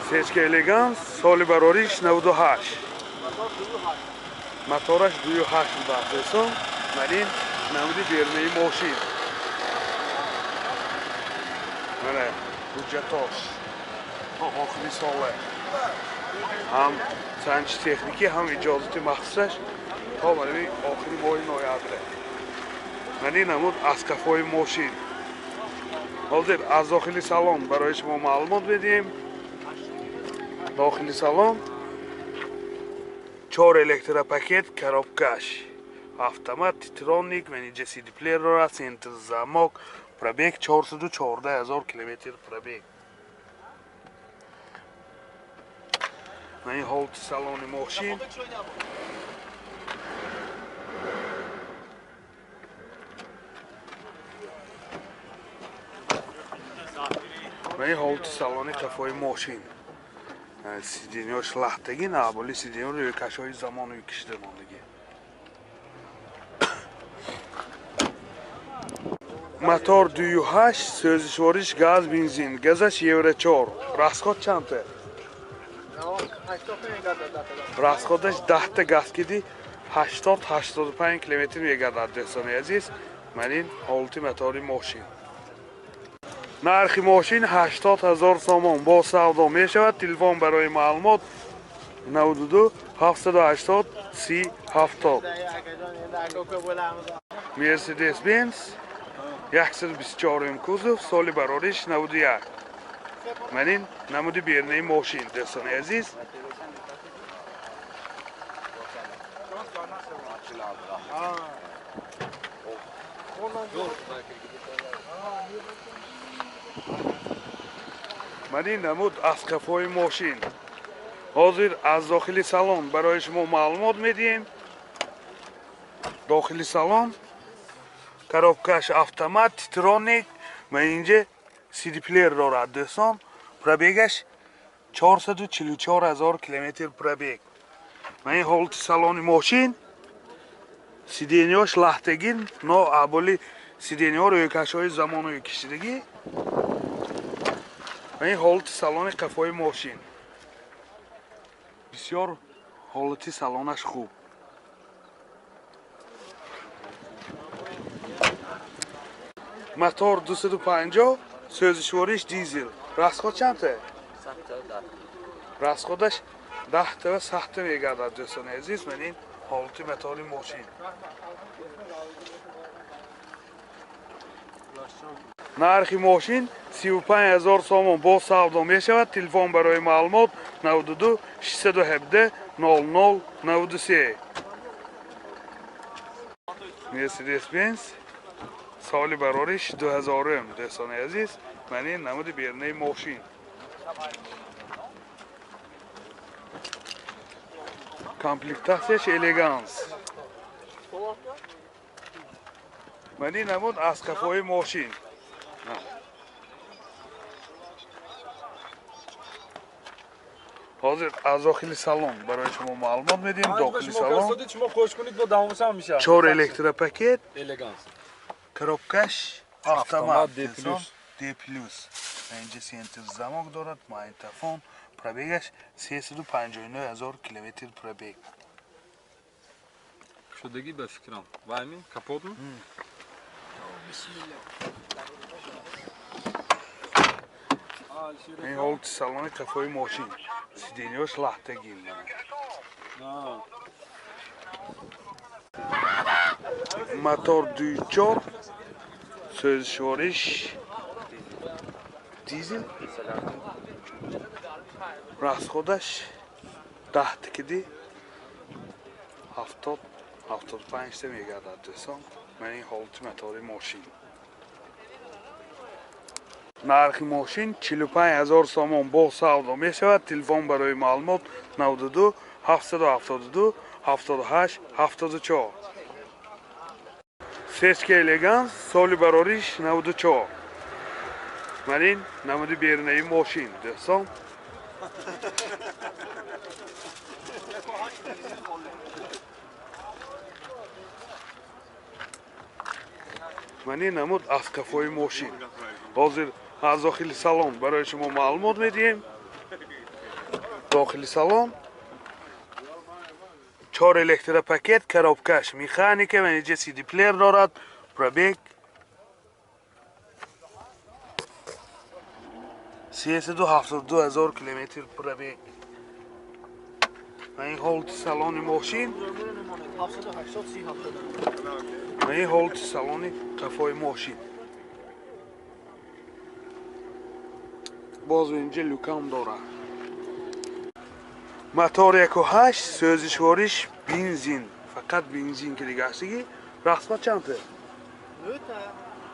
Сечка Элеганс, соли барориш 98. Мотораш 28 баҳдесон. Манин намуди бернаи мошин. Мана ҳуҷҷатош то охири сола. Ҳам санҷи техникӣ, ҳам иҷозати махсусаш то барои охири моҳи ноябре. Манин намуд аскафҳои мошин. ҳозир аз дохили салон барои шумо маълумот медиҳем. дохили салон 4 электропакет, коробкаш, автомат, титроник, менеҷа CD плеер дорад, сентр замок, пробег 414 000 километр пробег. این ҳолати салони мошин. این ҳолати салони қафои мошин. сиденёш лахтагӣ на, боли сиденё рӯи кашои замонови киштамондагӣ. мотор 2.8, сӯзишвориш газ, бензин. газаш евро 4. расход чанде? расходаш 10 та газ киди 80-85 километр мегардад. дӯстони азиз, манин ҳолати мотори мошин. нархи мошин 80 000 сомон бо савдо мешавад. телефон барои маълумот 92 780 30 70. Mercedes Benz 124 кузов, соли барориш 91. манин намуди бернаи мошин. дӯстони азиз, манин намуд аскафҳои мошин. ҳозир аз дохили салон барои шумо маълумот медиҳем. дохили салон коробкаш автомат, титроник, менеҷа CD плеер дорад. дӯстон, пробегаш 444 000 километр пробег. манин ҳолати салони мошин. сиденёш лахтагин, но аболи сиденё рӯйкашҳои замонови кишидагӣ. این ҳолати салони қафои мошин. бисёр ҳолати салонаш хуб. мотор 250, сӯзишвориш дизел. расход чанде? расходаш 10 та ва 100 та мегардад. дӯстони азиз, манин ҳолати мотори мошин. нархи мошин 35 000 сомон бо савдо мешавад. телефон барои маълумот 92 617 00 93. Mercedes Benz, соли барориш 2000. дӯстони азиз, манин намуди бернаи мошин. комплектасияш элеганс. манин намуд аскафҳои мошин. ҳозир аз дохили салон барои шумо маълумот медиҳем. дохили салон 4 электропакет, коробкаш автомат, D+. اینجا سنتر замок дорад, магнитофон, пробегаш 359 000 километр пробег. шудагӣ ба фикрам. Ваймин капотм? این ҳолати салони қафои мошин. сиденёш лахтагин. мотор 2.4, сӯзишвориш дизел. расходаш 10 та киди 70-75 та мегардад. дӯстон, манин ҳолати мотори мошин. нархи мошин 45 000 сомон бо савдо мешавад. телефон барои маълумот 92 772 78 74. сечка элеганс, соли барориш 94. манин намуди бернаи мошин. дӯстон, манин намуд аскафҳои мошин. ҳозир аз дохили салон барои шумо маълумот медиҳем. داخلی سالن 4 الکتروپاکت коробкаш механика و اینجا سی دی پلیر دارد. پرابیگ 372,000 کیلومتر پرابیگ. و این هولت سالن ماشین و این هولت سالن قفای ماشین. باز اینجا لوکام داره. موتور 1.8 سوزشوارش بنزین، فقط بنزین که دیگه هستی. راسخواد چنده؟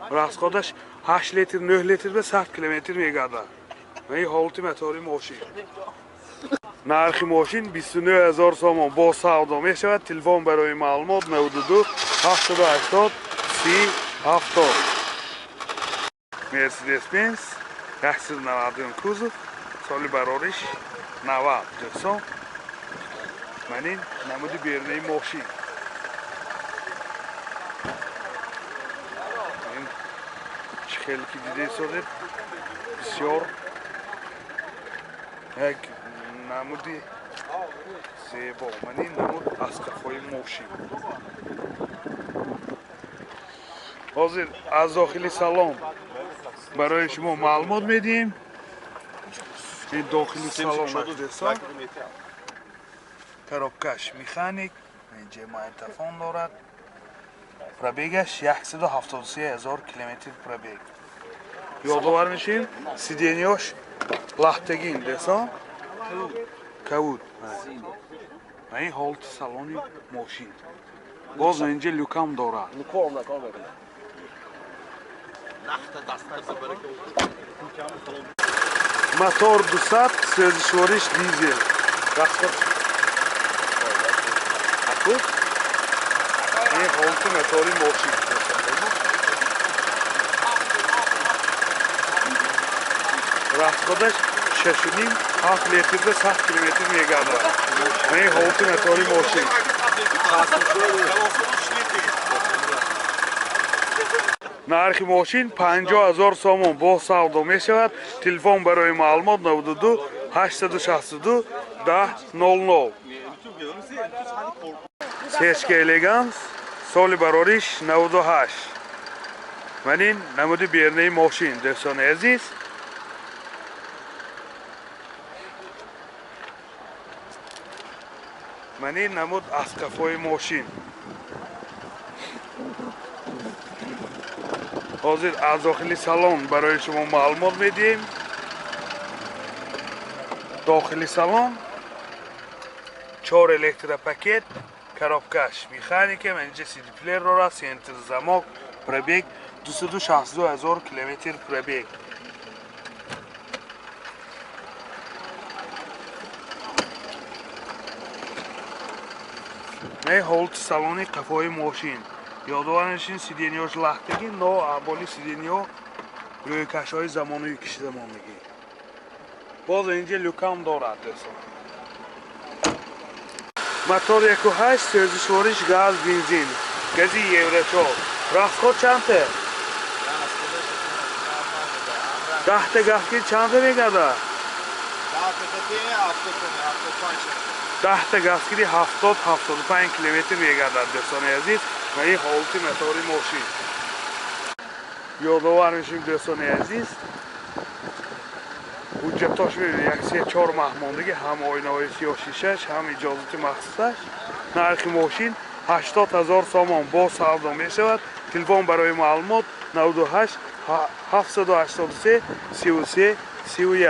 راسخوادش 8 لیتر 9 لیتر به 100 کیلومتر میگرده. و این هولت موتور ماشین. نرخ ماشین 29,000 سوم با سودا می شود. تلفن برای معلومات 92 780 30 70. مرسدس بنز 190 کوزو سالی برارش 90 جسم. من این نمودی بیرنه ماشین. این خیلی که دیده شده بسیار یک نمودی زیبا. من این نمود از قفای ماشین. حاضر از داخل سالن برای شما معلومات میدیم. این داخلی سالن مجلسان коробкаш механик اینجا مایتافون دارد. پرابیگش 173,000 کیلومتر پرابیگ. یادآور میشیم سیدینیاش لختگین دسان کود. و این هولت سالن ماشین. باز اینجا لوکام دارد. موتور 200 سوزشوارش دیزل. این هولت موتور ماشین. راسخودش 6.5 7 لیتر به 100 کیلومتر میگرده. این هولت موتور ماشین. نرخ ماشین 50,000 سوم با سودا می شود. تلفن برای معلومات 92 862 1000. سیسکه الگانس سالی برارش 98. من این نمودی بیرنه ماشین دوستان عزیز. من این نمود از قفای ماشین. حاضر از داخلی سالن برای شما معلومات میدیم. داخلی سالن 4 الکتروپاکت коробкаш механика و اینجا سی دی پلیر داره. سنتر زماک. پرابیگ 262,000 کیلومتر پرابیگ. این هولت سالن قفای ماشین. یادآور نشین سیدینیاش لختگی نه ابالی سیدینیا روی کشهای زمانی کشیده ماندگی. باز اینجا لوکام دارد دوستان. موتور 1.8 سوزشوارش گاز بنزین. گازی یورو 4. راسخود چنده؟ 10 تا گازکی چنده میگرده؟ 10 تا گازکی 70-75 کیلومتر میگرده دوستان عزیز. و این هولت موتور ماشین. یادآور میشیم دوستان عزیز حجتاش ببینید 1-3-4 ماه ماندگی هم آینه های 36 هم اجازت مخصوصش. نرخ ماشین 80,000 سوم با سودا می شود. تلفن برای معلومات 98 783 33 31.